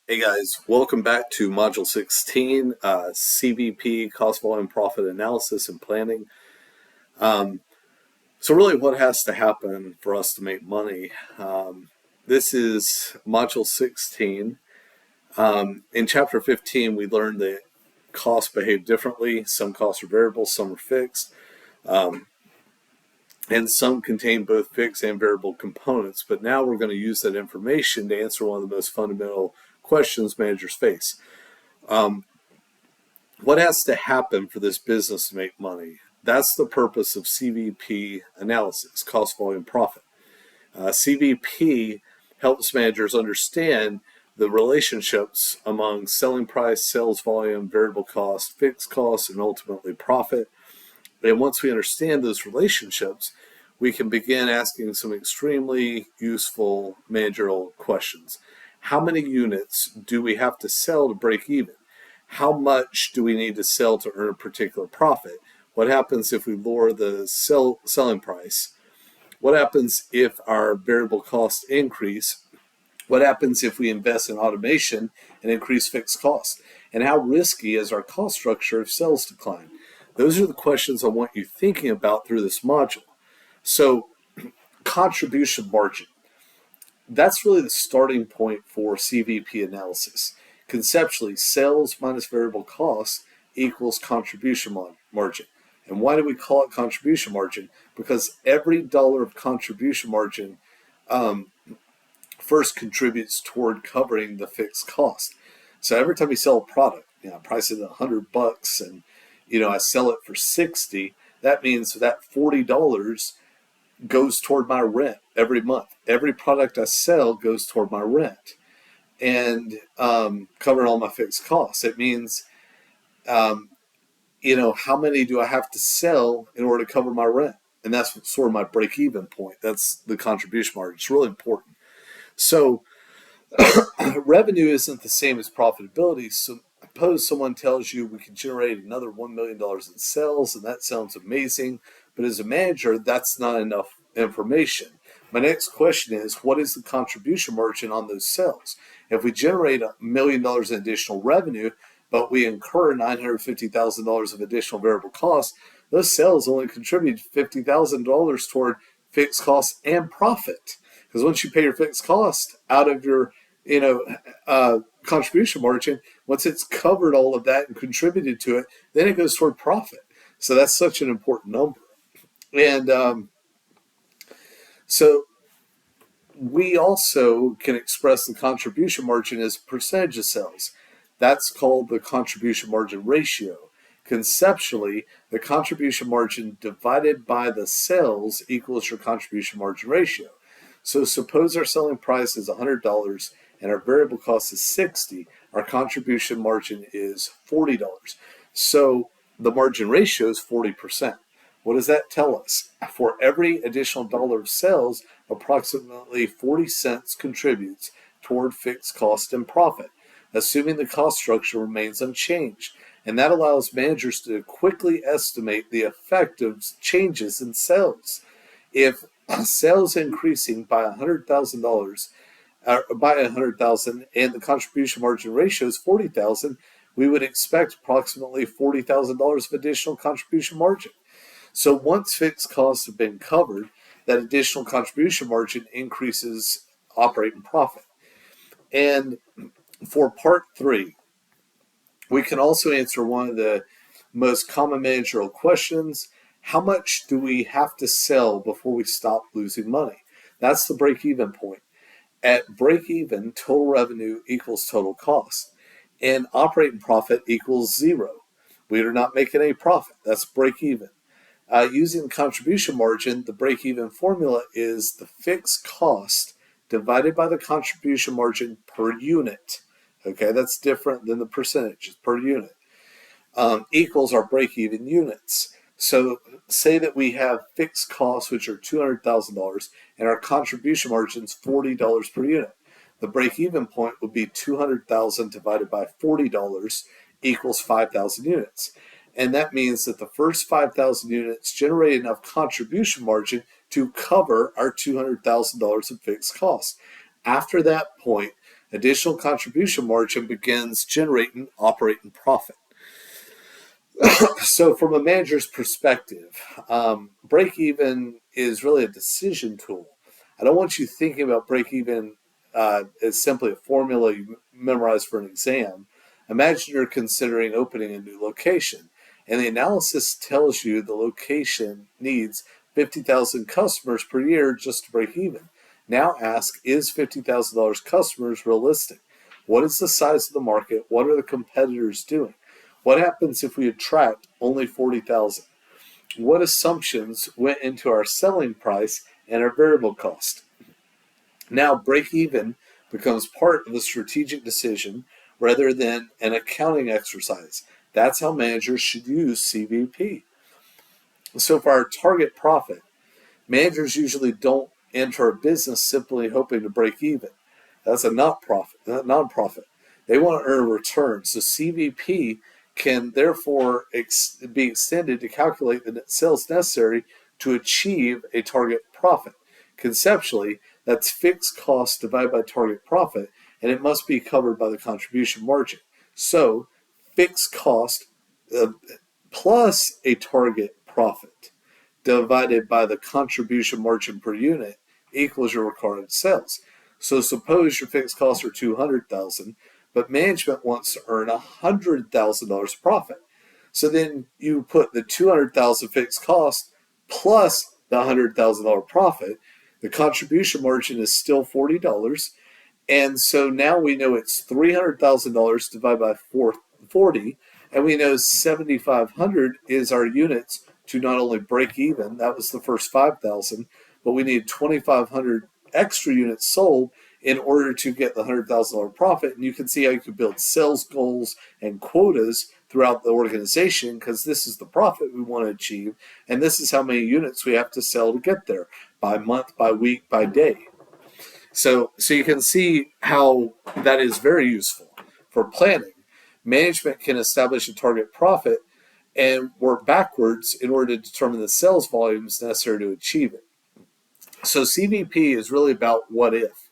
Hey guys, welcome back to Module 16, CVP, Cost Volume Profit Analysis and Planning. So really what has to happen for us to make money? This is Module 16. In Chapter 15, we learned that costs behave differently. Some costs are variable, some are fixed. And some contain both fixed and variable components. But now we're going to use that information to answer one of the most fundamental questions managers face. What has to happen for this business to make money? That's the purpose of CVP analysis, cost, volume, profit. CVP helps managers understand the relationships among selling price, sales volume, variable cost, fixed costs, and ultimately profit. And once we understand those relationships, we can begin asking some extremely useful managerial questions. How many units do we have to sell to break even? How much do we need to sell to earn a particular profit? What happens if we lower the selling price? What happens if our variable costs increase? What happens if we invest in automation and increase fixed costs? And how risky is our cost structure if sales decline? Those are the questions I want you thinking about through this module. So, contribution margin. That's really the starting point for CVP analysis. Conceptually, sales minus variable costs equals contribution margin. And why do we call it contribution margin? Because every dollar of contribution margin first contributes toward covering the fixed cost. So every time you sell a product, I price it at $100 and I sell it for $60, that means that $40 goes toward my rent every month. Every product I sell goes toward my rent and covering all my fixed costs. It means, how many do I have to sell in order to cover my rent? And that's sort of my break-even point. That's the contribution margin. It's really important. So revenue isn't the same as profitability. So suppose someone tells you we can generate another $1 million in sales, and that sounds amazing. But as a manager, that's not enough information. My next question is, what is the contribution margin on those sales? If we generate $1 million in additional revenue, but we incur $950,000 of additional variable costs, those sales only contribute $50,000 toward fixed costs and profit. Because once you pay your fixed cost out of your contribution margin, once it's covered all of that and contributed to it, then it goes toward profit. So that's such an important number. And so we also can express the contribution margin as a percentage of sales. That's called the contribution margin ratio. Conceptually, the contribution margin divided by the sales equals your contribution margin ratio. So suppose our selling price is $100 and our variable cost is $60. Our contribution margin is $40. So the margin ratio is 40%. What does that tell us? For every additional dollar of sales, approximately 40 cents contributes toward fixed cost and profit, assuming the cost structure remains unchanged. And that allows managers to quickly estimate the effect of changes in sales. If sales increasing by $100,000, by $100,000, and the contribution margin ratio is $40,000, we would expect approximately $40,000 of additional contribution margin. So once fixed costs have been covered, that additional contribution margin increases operating profit. And for part 3, we can also answer one of the most common managerial questions. How much do we have to sell before we stop losing money? That's the break-even point. At break-even, total revenue equals total cost, and operating profit equals 0. We are not making any profit. That's break-even. Using the contribution margin, the break-even formula is the fixed cost divided by the contribution margin per unit. Okay, that's different than the percentage. It's per unit. Equals our break-even units. So say that we have fixed costs, which are $200,000, and our contribution margin is $40 per unit. The break-even point would be $200,000 divided by $40 equals 5,000 units. And that means that the first 5,000 units generate enough contribution margin to cover our $200,000 of fixed costs. After that point, additional contribution margin begins generating operating profit. So, from a manager's perspective, break even is really a decision tool. I don't want you thinking about break even as simply a formula you memorize for an exam. Imagine you're considering opening a new location, and the analysis tells you the location needs 50,000 customers per year just to break even. Now ask, is $50,000 customers realistic? What is the size of the market? What are the competitors doing? What happens if we attract only 40,000? What assumptions went into our selling price and our variable cost? Now, break even becomes part of a strategic decision rather than an accounting exercise. That's how managers should use CVP. So, for our target profit, managers usually don't enter a business simply hoping to break even. That's a non-profit. They want to earn a return. So CVP can therefore be extended to calculate the sales necessary to achieve a target profit. Conceptually, that's fixed cost divided by target profit, and it must be covered by the contribution margin. So fixed cost plus a target profit divided by the contribution margin per unit equals your recorded sales. So suppose your fixed costs are $200,000, but management wants to earn $100,000 profit. So then you put the $200,000 fixed cost plus the $100,000 profit. The contribution margin is still $40. And so now we know it's $300,000 divided by 40, and we know 7,500 is our units to not only break even, that was the first 5,000, but we need 2,500 extra units sold in order to get the $100,000 profit. And you can see how you can build sales goals and quotas throughout the organization, because this is the profit we want to achieve, and this is how many units we have to sell to get there by month, by week, by day. So you can see how that is very useful for planning. Management can establish a target profit and work backwards in order to determine the sales volumes necessary to achieve it. So CVP is really about what if.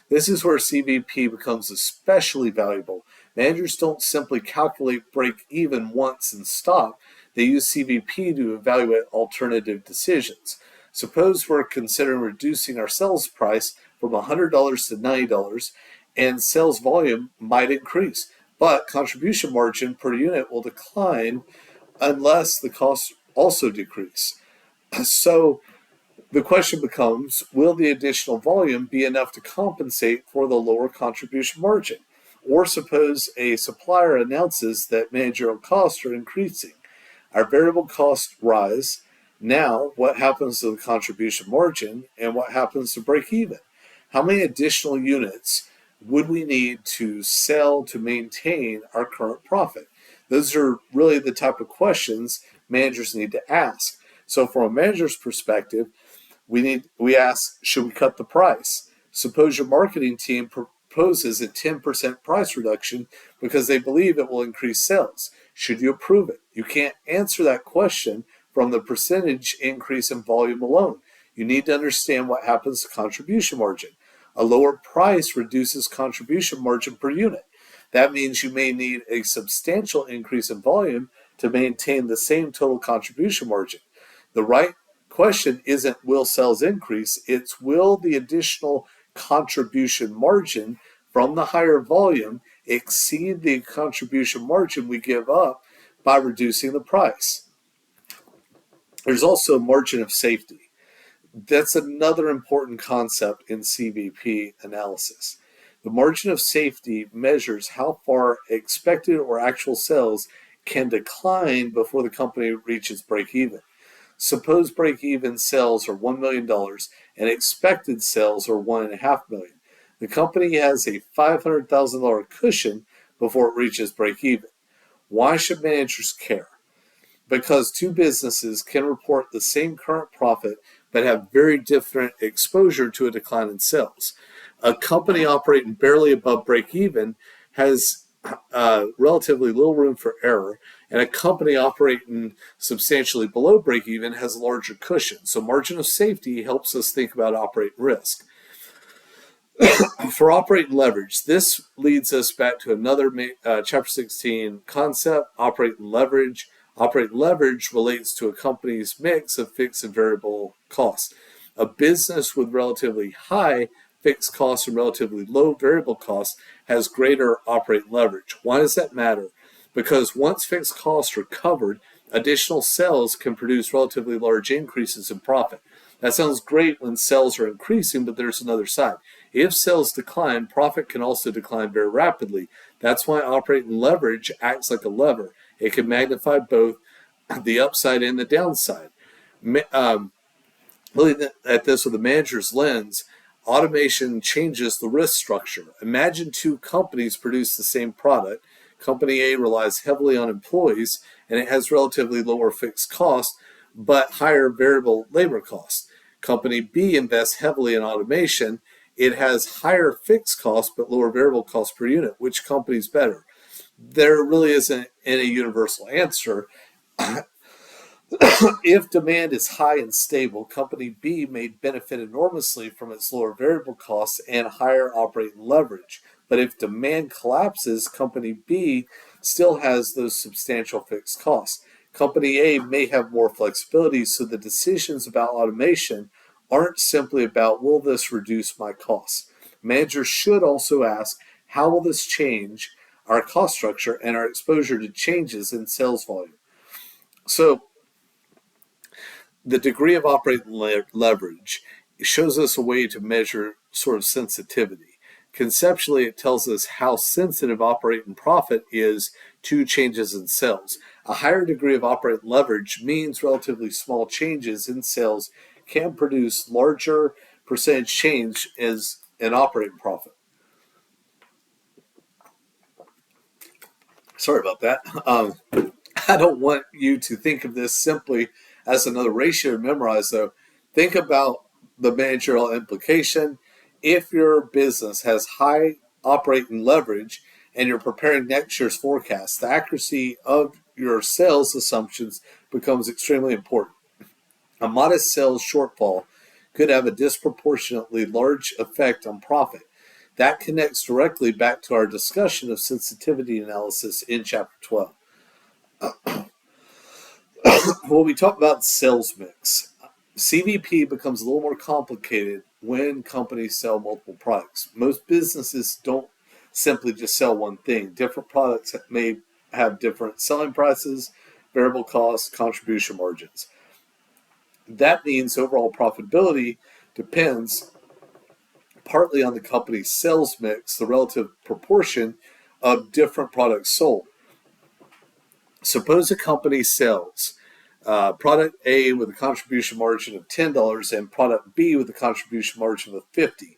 This is where CVP becomes especially valuable. Managers don't simply calculate break even once and stop. They use CVP to evaluate alternative decisions. Suppose we're considering reducing our sales price from $100 to $90, and sales volume might increase, but contribution margin per unit will decline unless the costs also decrease. So the question becomes, will the additional volume be enough to compensate for the lower contribution margin? Or suppose a supplier announces that managerial costs are increasing. Our variable costs rise. Now, what happens to the contribution margin, and what happens to break even? How many additional units would we need to sell to maintain our current profit? Those are really the type of questions managers need to ask. So from a manager's perspective, we ask, should we cut the price? Suppose your marketing team proposes a 10% price reduction because they believe it will increase sales. Should you approve it? You can't answer that question from the percentage increase in volume alone. You need to understand what happens to contribution margin. A lower price reduces contribution margin per unit. That means you may need a substantial increase in volume to maintain the same total contribution margin. The right question isn't will sales increase, it's will the additional contribution margin from the higher volume exceed the contribution margin we give up by reducing the price. There's also a margin of safety. That's another important concept in CVP analysis. The margin of safety measures how far expected or actual sales can decline before the company reaches break even. Suppose break-even sales are $1 million and expected sales are $1.5 million. The company has a $500,000 cushion before it reaches break-even. Why should managers care? Because two businesses can report the same current profit but have very different exposure to a decline in sales. A company operating barely above break-even has relatively little room for error, and a company operating substantially below break-even has a larger cushion. So margin of safety helps us think about operating risk. For operating leverage, this leads us back to another Chapter 16 concept, operating leverage. Operating leverage relates to a company's mix of fixed and variable costs. A business with relatively high fixed costs and relatively low variable costs has greater operating leverage. Why does that matter? Because once fixed costs are covered, additional sales can produce relatively large increases in profit. That sounds great when sales are increasing, but there's another side. If sales decline, profit can also decline very rapidly. That's why operating leverage acts like a lever. It can magnify both the upside and the downside. Looking at this with a manager's lens, automation changes the risk structure. Imagine two companies produce the same product. Company A relies heavily on employees and it has relatively lower fixed costs but higher variable labor costs. Company B invests heavily in automation. It has higher fixed costs but lower variable costs per unit. Which company's better? There really isn't any universal answer. If demand is high and stable, Company B may benefit enormously from its lower variable costs and higher operating leverage. But if demand collapses, Company B still has those substantial fixed costs. Company A may have more flexibility, so the decisions about automation aren't simply about, will this reduce my costs? Managers should also ask, how will this change our cost structure and our exposure to changes in sales volume? So, the degree of operating leverage shows us a way to measure sort of sensitivity. Conceptually, it tells us how sensitive operating profit is to changes in sales. A higher degree of operating leverage means relatively small changes in sales can produce larger percentage change as in operating profit. Sorry about that. I don't want you to think of this simply as another ratio to memorize, though. Think about the managerial implication. If your business has high operating leverage and you're preparing next year's forecast, the accuracy of your sales assumptions becomes extremely important. A modest sales shortfall could have a disproportionately large effect on profit. That connects directly back to our discussion of sensitivity analysis in Chapter 12. When we talk about sales mix, CVP becomes a little more complicated when companies sell multiple products. Most businesses don't simply just sell one thing. Different products may have different selling prices, variable costs, contribution margins. That means overall profitability depends partly on the company's sales mix, the relative proportion of different products sold. Suppose a company sells product A with a contribution margin of $10 and product B with a contribution margin of $50.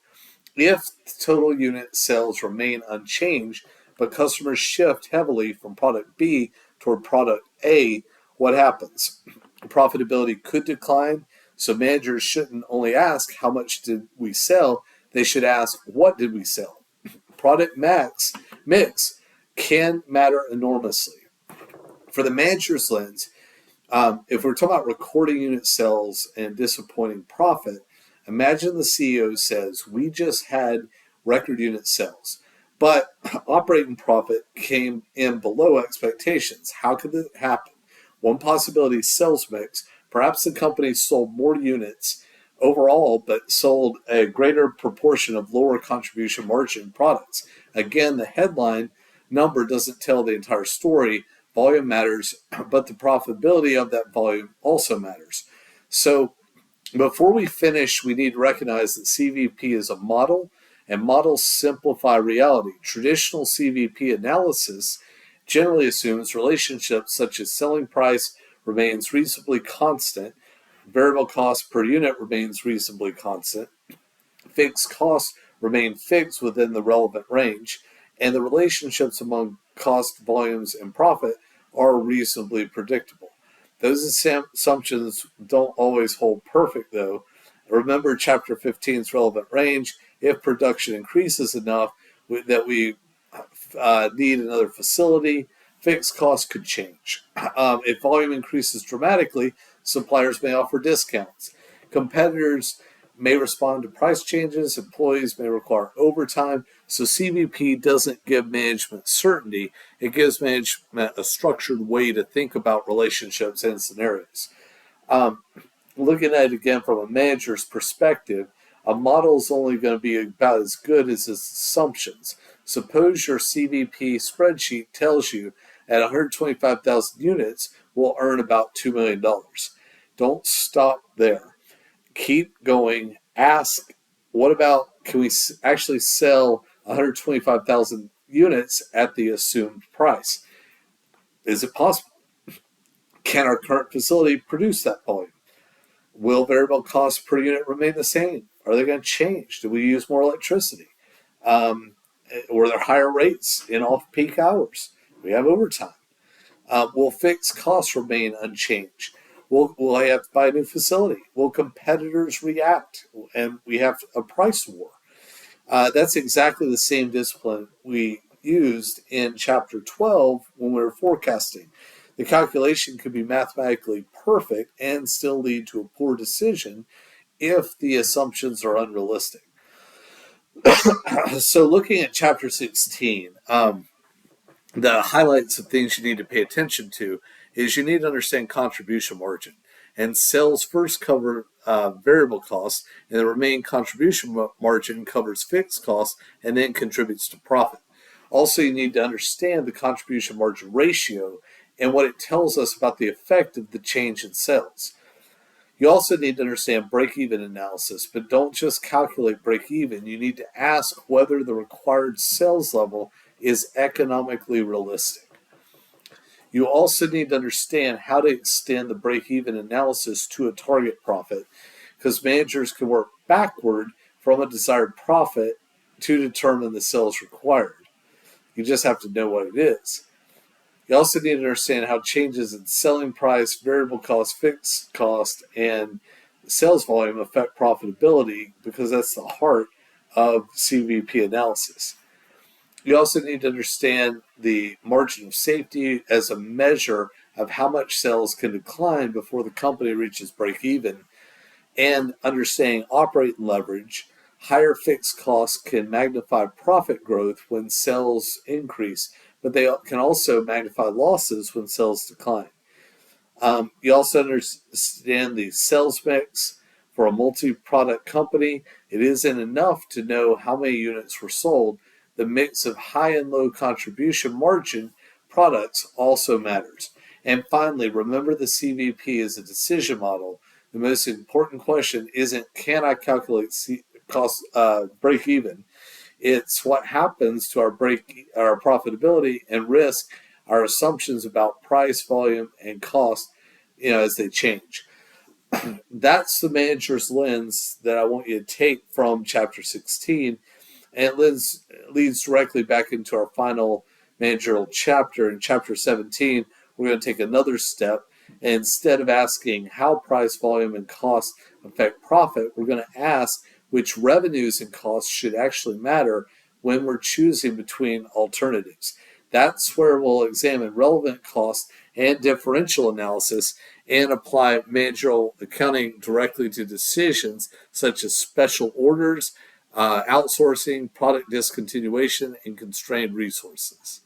If total unit sales remain unchanged, but customers shift heavily from product B toward product A, what happens? Profitability could decline, so managers shouldn't only ask how much did we sell, they should ask what did we sell. Product mix can matter enormously. For the manager's lens, if we're talking about recording unit sales and disappointing profit, imagine the CEO says, we just had record unit sales, but operating profit came in below expectations. How could that happen? One possibility is sales mix. Perhaps the company sold more units overall, but sold a greater proportion of lower contribution margin products. Again, the headline number doesn't tell the entire story. Volume matters, but the profitability of that volume also matters. So before we finish, we need to recognize that CVP is a model, and models simplify reality. Traditional CVP analysis generally assumes relationships such as selling price remains reasonably constant, variable cost per unit remains reasonably constant, fixed costs remain fixed within the relevant range, and the relationships among cost, volumes, and profit are reasonably predictable. Those assumptions don't always hold perfect, though. Remember Chapter 15's relevant range. If production increases enough that we need another facility, fixed costs could change. If volume increases dramatically, suppliers may offer discounts. Competitors may respond to price changes, employees may require overtime. So CVP doesn't give management certainty, it gives management a structured way to think about relationships and scenarios. Looking at it again from a manager's perspective, a model is only going to be about as good as its assumptions. Suppose your CVP spreadsheet tells you at 125,000 units we'll earn about $2 million. Don't stop there. Keep going. Ask, what about, can we actually sell 125,000 units at the assumed price? Is it possible? Can our current facility produce that volume? Will variable costs per unit remain the same? Are they going to change? Do we use more electricity? Were there higher rates in off-peak hours? We have overtime. Will fixed costs remain unchanged? Will I have to buy a new facility? Will competitors react? And we have a price war. That's exactly the same discipline we used in Chapter 12 when we were forecasting. The calculation could be mathematically perfect and still lead to a poor decision if the assumptions are unrealistic. So looking at Chapter 16, the highlights of things you need to pay attention to is you need to understand contribution margin. And sales first cover variable costs, and the remaining contribution margin covers fixed costs and then contributes to profit. Also, you need to understand the contribution margin ratio and what it tells us about the effect of the change in sales. You also need to understand break-even analysis, but don't just calculate break-even. You need to ask whether the required sales level is economically realistic. You also need to understand how to extend the break-even analysis to a target profit, because managers can work backward from a desired profit to determine the sales required. You just have to know what it is. You also need to understand how changes in selling price, variable cost, fixed cost, and sales volume affect profitability, because that's the heart of CVP analysis. You also need to understand the margin of safety as a measure of how much sales can decline before the company reaches break even, and understanding operating leverage. Higher fixed costs can magnify profit growth when sales increase, but they can also magnify losses when sales decline. You also understand the sales mix. For a multi-product company, it isn't enough to know how many units were sold. The mix of high and low contribution margin products also matters. And finally, remember the CVP is a decision model. The most important question isn't, can I calculate cost break even? It's what happens to our profitability and risk, our assumptions about price, volume, and cost, as they change. That's the manager's lens that I want you to take from Chapter 16, and it leads directly back into our final managerial chapter. In Chapter 17, we're going to take another step. And instead of asking how price, volume, and cost affect profit, we're going to ask which revenues and costs should actually matter when we're choosing between alternatives. That's where we'll examine relevant cost and differential analysis and apply managerial accounting directly to decisions such as special orders, outsourcing, product discontinuation, and constrained resources.